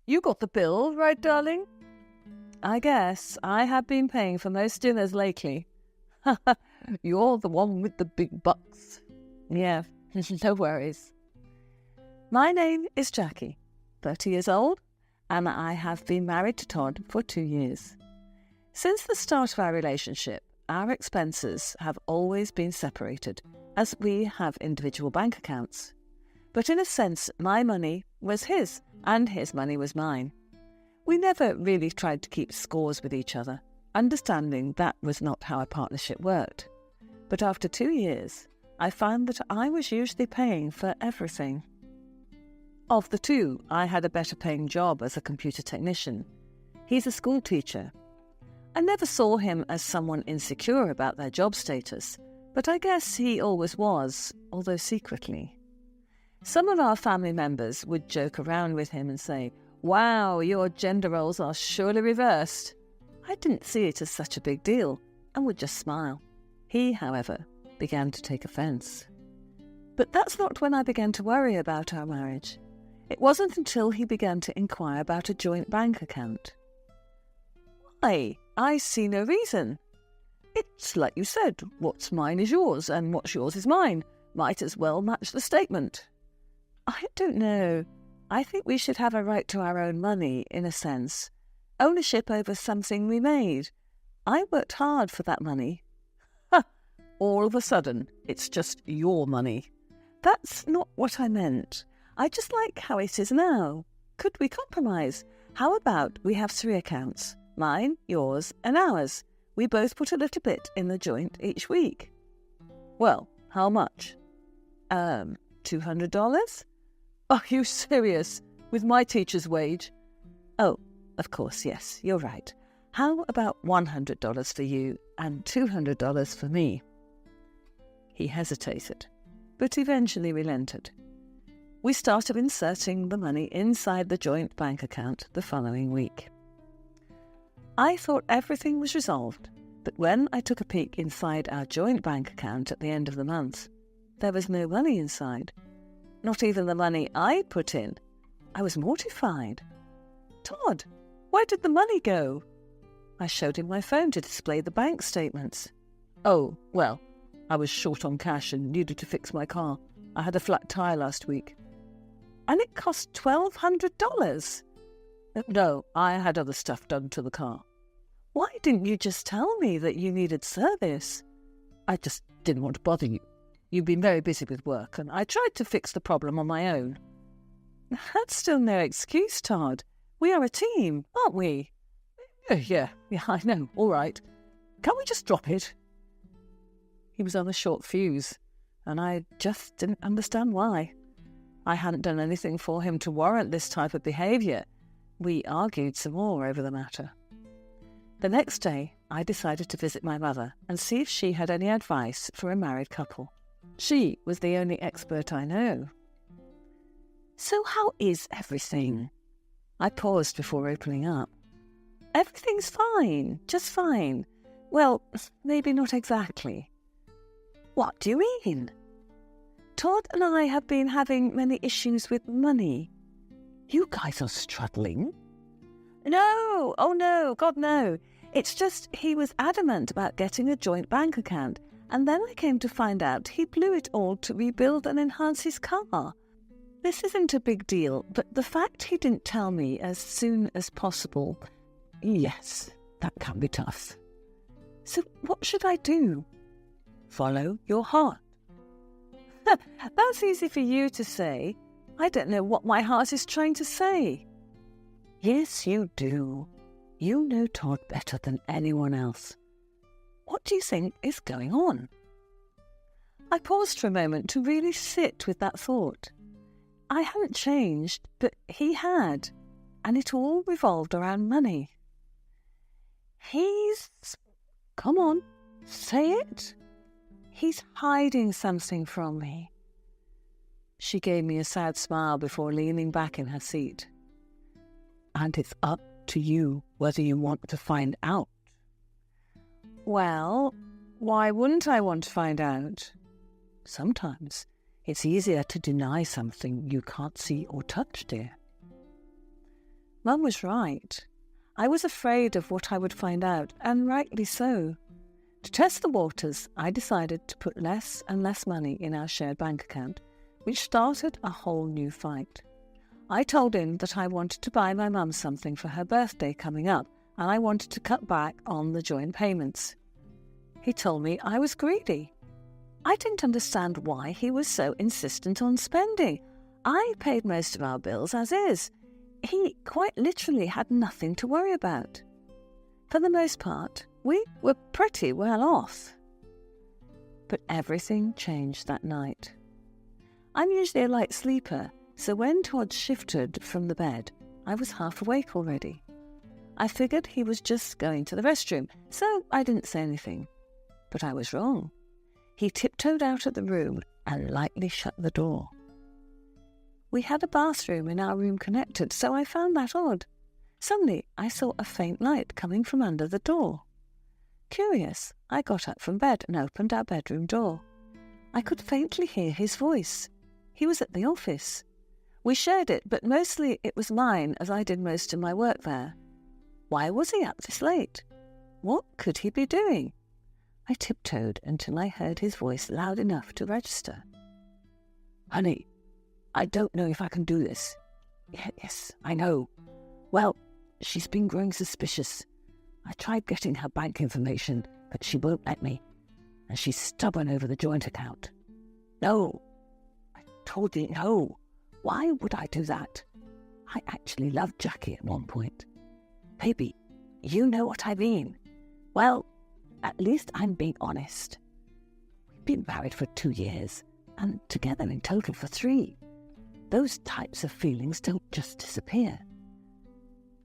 You got the bill, right, darling? I guess I have been paying for most dinners lately. You're the one with the big bucks. Yeah, no worries. My name is Jackie, 30 years old, and I have been married to Todd for 2 years. Since the start of our relationship, our expenses have always been separated, as we have individual bank accounts. But in a sense, my money was his, and his money was mine. We never really tried to keep scores with each other, understanding that was not how a partnership worked. But after 2 years, I found that I was usually paying for everything. Of the two, I had a better paying job as a computer technician. He's a school teacher. I never saw him as someone insecure about their job status, but I guess he always was, although secretly. Some of our family members would joke around with him and say, "Wow, your gender roles are surely reversed." I didn't see it as such a big deal and would just smile. He, however, began to take offence. But that's not when I began to worry about our marriage. It wasn't until he began to inquire about a joint bank account. Why, I see no reason. It's like you said, what's mine is yours and what's yours is mine. Might as well match the statement. I don't know. I think we should have a right to our own money, in a sense. Ownership over something we made. I worked hard for that money. Ha! All of a sudden, it's just your money. That's not what I meant. I just like how it is now. Could we compromise? How about we have 3 accounts? Mine, yours, and ours. We both put a little bit in the joint each week. Well, how much? $200? Are you serious? With my teacher's wage? Oh, of course, yes, you're right. How about $100 for you and $200 for me? He hesitated, but eventually relented. We started inserting the money inside the joint bank account the following week. I thought everything was resolved, but when I took a peek inside our joint bank account at the end of the month, there was no money inside. Not even the money I put in. I was mortified. Todd, where did the money go? I showed him my phone to display the bank statements. Oh, well, I was short on cash and needed to fix my car. I had a flat tyre last week. And it cost $1,200. No, I had other stuff done to the car. Why didn't you just tell me that you needed service? I just didn't want to bother you. You've been very busy with work, and I tried to fix the problem on my own. That's still no excuse, Todd. We are a team, aren't we? Yeah, I know, all right. Can't we just drop it? He was on a short fuse, and I just didn't understand why. I hadn't done anything for him to warrant this type of behaviour. We argued some more over the matter. The next day, I decided to visit my mother and see if she had any advice for a married couple. She was the only expert I know. So how is everything? I paused before opening up. Everything's fine, just fine. Well, maybe not exactly. What do you mean? Todd and I have been having many issues with money. You guys are struggling? No, oh no, God no. It's just he was adamant about getting a joint bank account, and then I came to find out he blew it all to rebuild and enhance his car. This isn't a big deal, but the fact he didn't tell me as soon as possible, yes, that can be tough. So what should I do? Follow your heart. That's easy for you to say. I don't know what my heart is trying to say. Yes, you do. You know Todd better than anyone else. What do you think is going on? I paused for a moment to really sit with that thought. I hadn't changed, but he had, and it all revolved around money. Come on, say it. He's hiding something from me. She gave me a sad smile before leaning back in her seat. And it's up to you whether you want to find out. Well, why wouldn't I want to find out? Sometimes it's easier to deny something you can't see or touch, dear. Mum was right. I was afraid of what I would find out, and rightly so. To test the waters, I decided to put less and less money in our shared bank account, which started a whole new fight. I told him that I wanted to buy my mum something for her birthday coming up, and I wanted to cut back on the joint payments. He told me I was greedy. I didn't understand why he was so insistent on spending. I paid most of our bills as is. He quite literally had nothing to worry about. For the most part, we were pretty well off. But everything changed that night. I'm usually a light sleeper, so when Todd shifted from the bed, I was half awake already. I figured he was just going to the restroom, so I didn't say anything. But I was wrong. He tiptoed out of the room and lightly shut the door. We had a bathroom in our room connected, so I found that odd. Suddenly, I saw a faint light coming from under the door. Curious, I got up from bed and opened our bedroom door. I could faintly hear his voice. He was at the office. We shared it, but mostly it was mine as I did most of my work there. Why was he up this late? What could he be doing? I tiptoed until I heard his voice loud enough to register. "Honey, I don't know if I can do this." Yes, I know. Well, she's been growing suspicious. I tried getting her bank information, but she won't let me. And she's stubborn over the joint account." "No, I told you no. Why would I do that? I actually loved Jackie at one point." "Baby, you know what I mean." "Well, at least I'm being honest. We've been married for 2 years, and together in total for 3. Those types of feelings don't just disappear."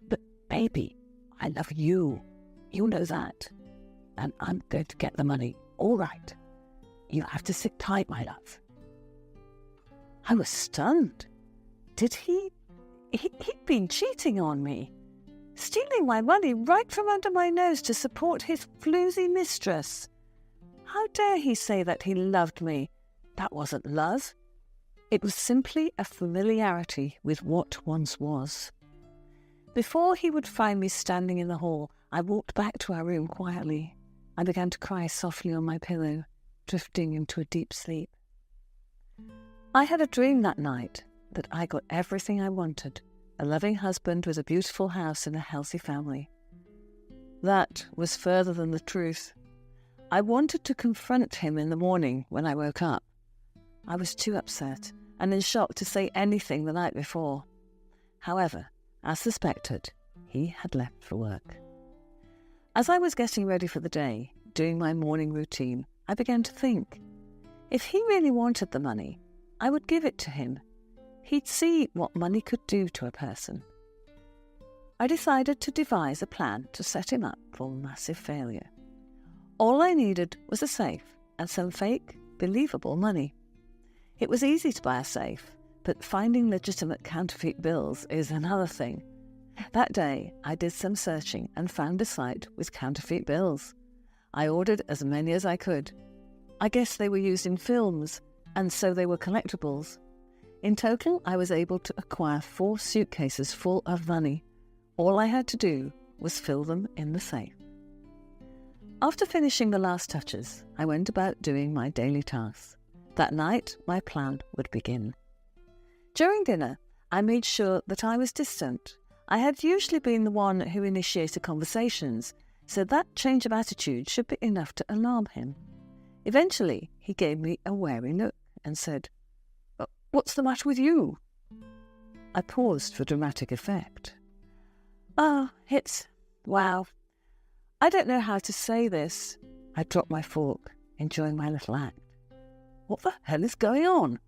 "But baby, I love you. You know that. And I'm going to get the money, all right. You have to sit tight, my love." I was stunned. Did he'd been cheating on me, stealing my money right from under my nose to support his floozy mistress. How dare he say that he loved me? That wasn't love. It was simply a familiarity with what once was. Before he would find me standing in the hall, I walked back to our room quietly. I began to cry softly on my pillow, drifting into a deep sleep. I had a dream that night that I got everything I wanted, a loving husband with a beautiful house and a healthy family. That was further than the truth. I wanted to confront him in the morning when I woke up. I was too upset and in shock to say anything the night before. However, as suspected, he had left for work. As I was getting ready for the day, doing my morning routine, I began to think, if he really wanted the money, I would give it to him. He'd see what money could do to a person. I decided to devise a plan to set him up for massive failure. All I needed was a safe and some fake, believable money. It was easy to buy a safe, but finding legitimate counterfeit bills is another thing. That day, I did some searching and found a site with counterfeit bills. I ordered as many as I could. I guess they were used in films, and so they were collectibles. In total, I was able to acquire 4 suitcases full of money. All I had to do was fill them in the safe. After finishing the last touches, I went about doing my daily tasks. That night, my plan would begin. During dinner, I made sure that I was distant. I had usually been the one who initiated conversations, so that change of attitude should be enough to alarm him. Eventually, he gave me a wary look and said, "What's the matter with you?" I paused for dramatic effect. Wow. I don't know how to say this. I dropped my fork, enjoying my little act. What the hell is going on?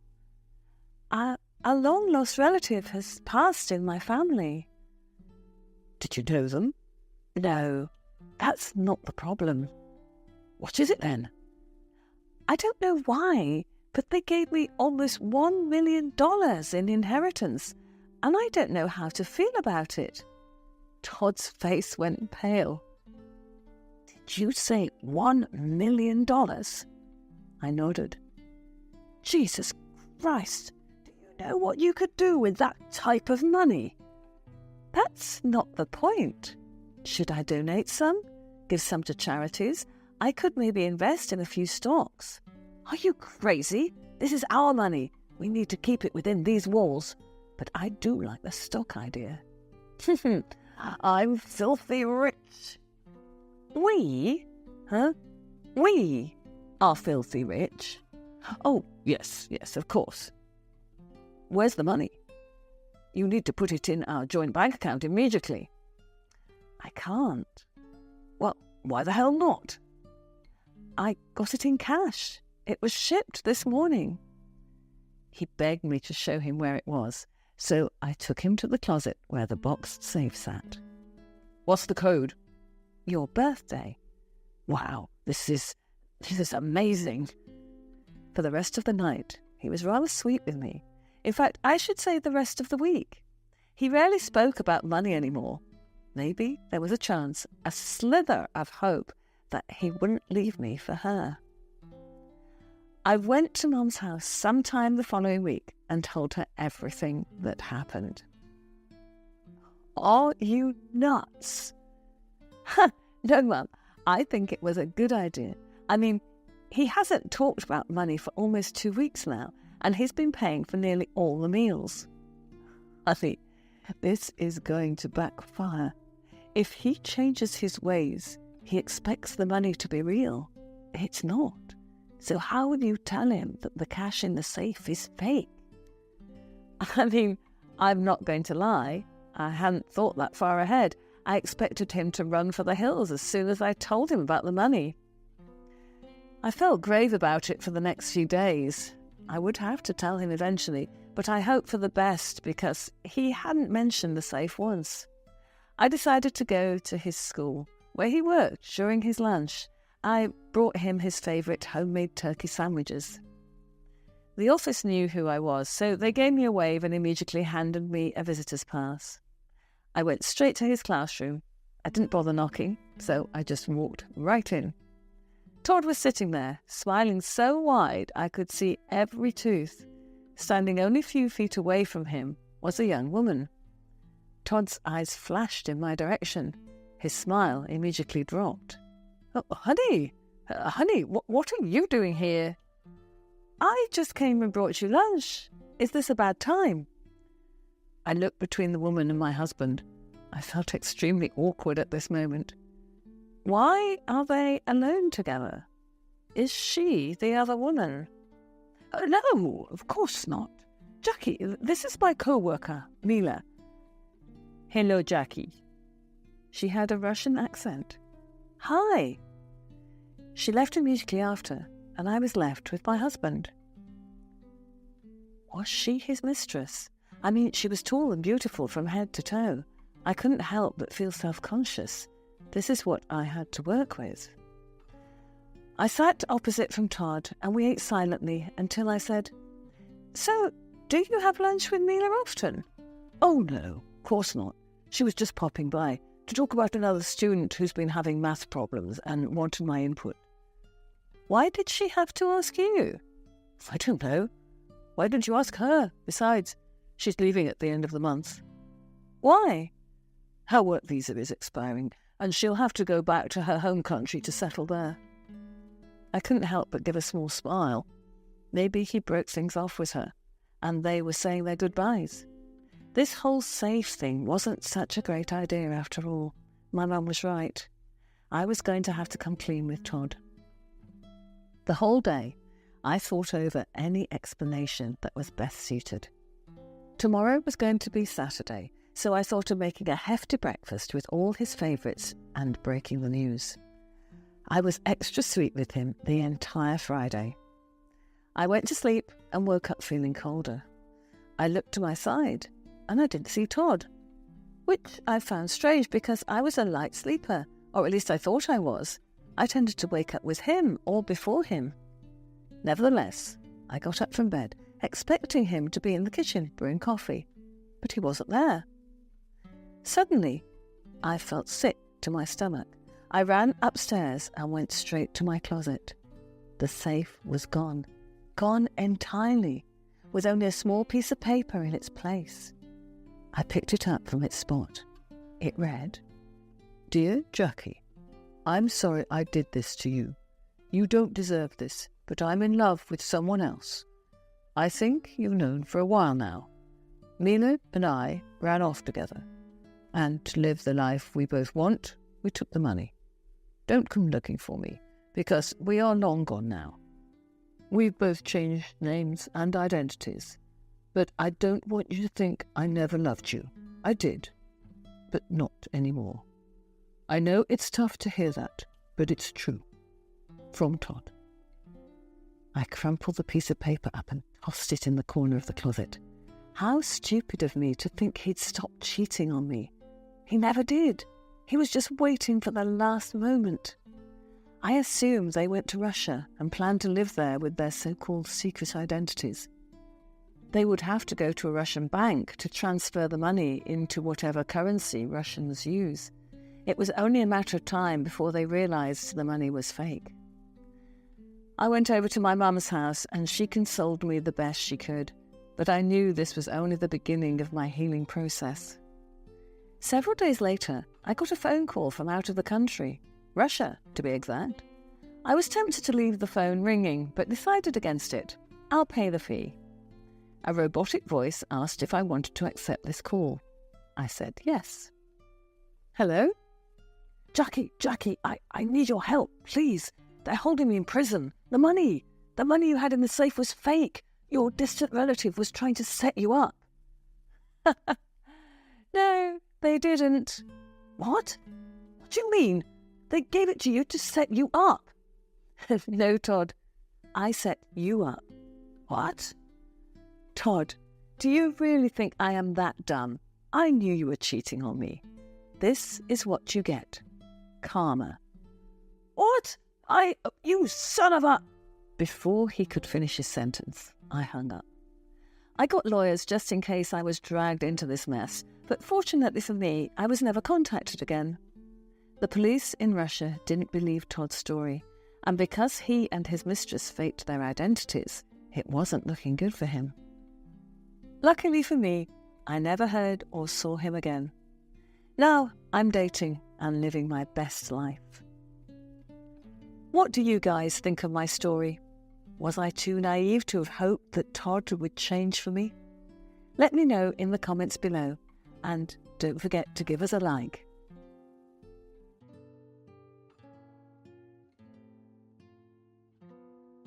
A long-lost relative has passed in my family. Did you know them? No, that's not the problem. What is it then? I don't know why, but they gave me almost $1 million in inheritance, and I don't know how to feel about it. Todd's face went pale. Did you say $1 million? I nodded. Jesus Christ, do you know what you could do with that type of money? That's not the point. Should I donate some? Give some to charities? I could maybe invest in a few stocks. Are you crazy? This is our money. We need to keep it within these walls. But I do like the stock idea. I'm filthy rich. We? Huh? We are filthy rich. Oh, yes, of course. Where's the money? You need to put it in our joint bank account immediately. I can't. Well, why the hell not? I got it in cash. It was shipped this morning. He begged me to show him where it was, so I took him to the closet where the boxed safe sat. What's the code? Your birthday. Wow, this is amazing. For the rest of the night, he was rather sweet with me. In fact, I should say the rest of the week. He rarely spoke about money anymore. Maybe there was a chance, a slither of hope, that he wouldn't leave me for her. I went to Mum's house sometime the following week and told her everything that happened. Are you nuts? No, Mum, I think it was a good idea. I mean, he hasn't talked about money for almost 2 weeks now, and he's been paying for nearly all the meals. Honey, this is going to backfire. If he changes his ways, he expects the money to be real. It's not. So how will you tell him that the cash in the safe is fake? I mean, I'm not going to lie. I hadn't thought that far ahead. I expected him to run for the hills as soon as I told him about the money. I felt grave about it for the next few days. I would have to tell him eventually, but I hoped for the best because he hadn't mentioned the safe once. I decided to go to his school, where he worked during his lunch. I brought him his favourite homemade turkey sandwiches. The office knew who I was, so they gave me a wave and immediately handed me a visitor's pass. I went straight to his classroom. I didn't bother knocking, so I just walked right in. Todd was sitting there, smiling so wide I could see every tooth. Standing only a few feet away from him was a young woman. Todd's eyes flashed in my direction. His smile immediately dropped. Oh, honey, what are you doing here? I just came and brought you lunch. Is this a bad time? I looked between the woman and my husband. I felt extremely awkward at this moment. Why are they alone together? Is she the other woman? No, of course not. Jackie, this is my co-worker, Mila. Hello, Jackie. She had a Russian accent. Hi. She left immediately after, and I was left with my husband. Was she his mistress? I mean, she was tall and beautiful from head to toe. I couldn't help but feel self-conscious. This is what I had to work with. I sat opposite from Todd, and we ate silently until I said, So, do you have lunch with Mila often? Oh, no, of course not. She was just popping by to talk about another student who's been having math problems and wanted my input. Why did she have to ask you? I don't know. Why didn't you ask her? Besides, she's leaving at the end of the month. Why? Her work visa is expiring, and she'll have to go back to her home country to settle there. I couldn't help but give a small smile. Maybe he broke things off with her, and they were saying their goodbyes. This whole safe thing wasn't such a great idea after all. My mum was right. I was going to have to come clean with Todd. The whole day, I thought over any explanation that was best suited. Tomorrow was going to be Saturday, so I thought of making a hefty breakfast with all his favourites and breaking the news. I was extra sweet with him the entire Friday. I went to sleep and woke up feeling colder. I looked to my side and I didn't see Todd, which I found strange because I was a light sleeper, or at least I thought I was. I tended to wake up with him or before him. Nevertheless, I got up from bed, expecting him to be in the kitchen brewing coffee, but he wasn't there. Suddenly, I felt sick to my stomach. I ran upstairs and went straight to my closet. The safe was gone entirely, with only a small piece of paper in its place. I picked it up from its spot It read, "Dear Jackie, I'm sorry I did this to you. You don't deserve this, but I'm in love with someone else. I think you've known for a while now. Mila and I ran off together, and to live the life we both want, we took the money. Don't come looking for me, because we are long gone now. We've both changed names and identities, but I don't want you to think I never loved you. I did, but not anymore. I know it's tough to hear that, but it's true. From Todd." I crumpled the piece of paper up and tossed it in the corner of the closet. How stupid of me to think he'd stop cheating on me. He never did. He was just waiting for the last moment. I assumed they went to Russia and planned to live there with their so-called secret identities. They would have to go to a Russian bank to transfer the money into whatever currency Russians use. It was only a matter of time before they realised the money was fake. I went over to my mum's house and she consoled me the best she could, but I knew this was only the beginning of my healing process. Several days later, I got a phone call from out of the country, Russia, to be exact. I was tempted to leave the phone ringing, but decided against it. I'll pay the fee. A robotic voice asked if I wanted to accept this call. I said yes. "Hello? Jackie, I need your help, please. They're holding me in prison. The money you had in the safe was fake. Your distant relative was trying to set you up." "No, they didn't." "What? What do you mean? They gave it to you to set you up." "No, Todd. I set you up." "What?" "Todd, do you really think I am that dumb? I knew you were cheating on me. This is what you get. Karma." "What? You son of a..." Before he could finish his sentence, I hung up. I got lawyers just in case I was dragged into this mess, but fortunately for me, I was never contacted again. The police in Russia didn't believe Todd's story, and because he and his mistress faked their identities, it wasn't looking good for him. Luckily for me, I never heard or saw him again. Now I'm dating and living my best life. What do you guys think of my story? Was I too naive to have hoped that Todd would change for me? Let me know in the comments below, and don't forget to give us a like.